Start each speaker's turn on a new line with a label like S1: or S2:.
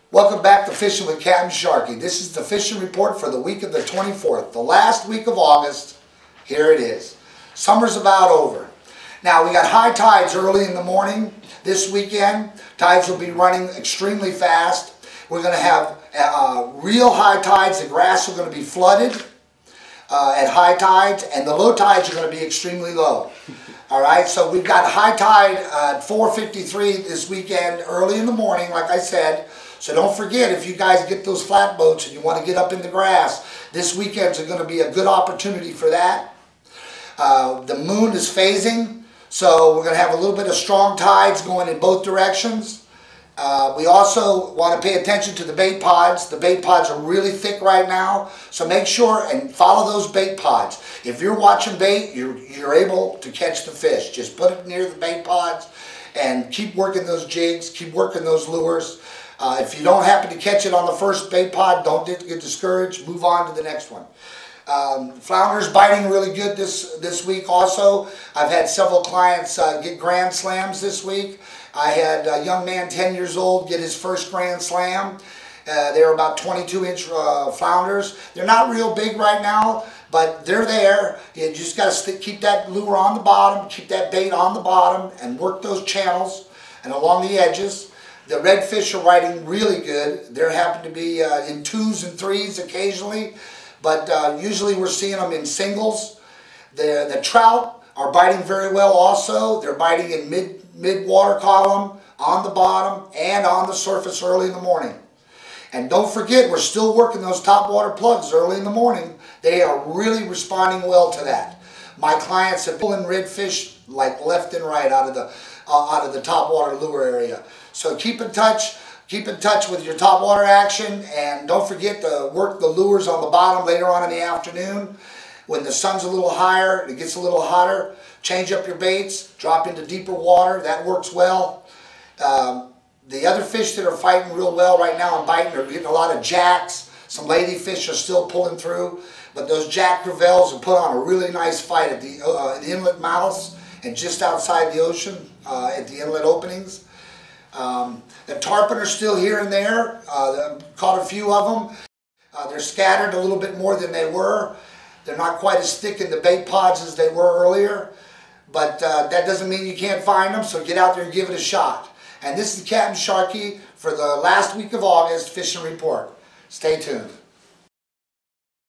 S1: Welcome back to Fishing with Capt and Sharky. This is the fishing report for the week of the 24th, the last week of August. Here it is. Summer's about over. Now we got high tides early in the morning this weekend. Tides will be running extremely fast. We're going to have real high tides. The grass are going to be flooded at high tides, and the low tides are going to be extremely low. All right, so we've got high tide at 4:53 this weekend, early in the morning, like I said. So don't forget, if you guys get those flatboats and you want to get up in the grass, this weekend's going to be a good opportunity for that. The moon is phasing, so we're going to have a little bit of strong tides going in both directions. We also want to pay attention to the bait pods. The bait pods are really thick right now, so make sure and follow those bait pods. If you're watching bait, you're able to catch the fish. Just put it near the bait pods and keep working those jigs, keep working those lures. If you don't happen to catch it on the first bait pod, don't get discouraged. Move on to the next one. Flounders biting really good this week also. I've had several clients get grand slams this week. I had a young man, 10 years old, get his first grand slam. They're about 22-inch flounders. They're not real big right now, but they're there. You just got to keep that lure on the bottom, keep that bait on the bottom, and work those channels and along the edges. The redfish are biting really good. They happen to be in 2s and 3s occasionally, but usually we're seeing them in singles. The trout are biting very well also. They're biting in mid-water column, on the bottom, and on the surface early in the morning. And don't forget, we're still working those top water plugs early in the morning. They are really responding well to that. My clients have pulling redfish like left and right out of the top water lure area. So keep in touch with your top water action, and don't forget to work the lures on the bottom later on in the afternoon. When the sun's a little higher, it gets a little hotter, change up your baits, drop into deeper water. That works well. The other fish that are fighting real well right now and biting are getting a lot of jacks. Some ladyfish are still pulling through, but those jack crevalles have put on a really nice fight at the inlet mouths and just outside the ocean at the inlet openings. The tarpon are still here and there. Caught a few of them. They're scattered a little bit more than they were. They're not quite as thick in the bait pods as they were earlier, but that doesn't mean you can't find them, so get out there and give it a shot. And this is Capt and Sharky for the last week of August Fishing Report. Stay tuned.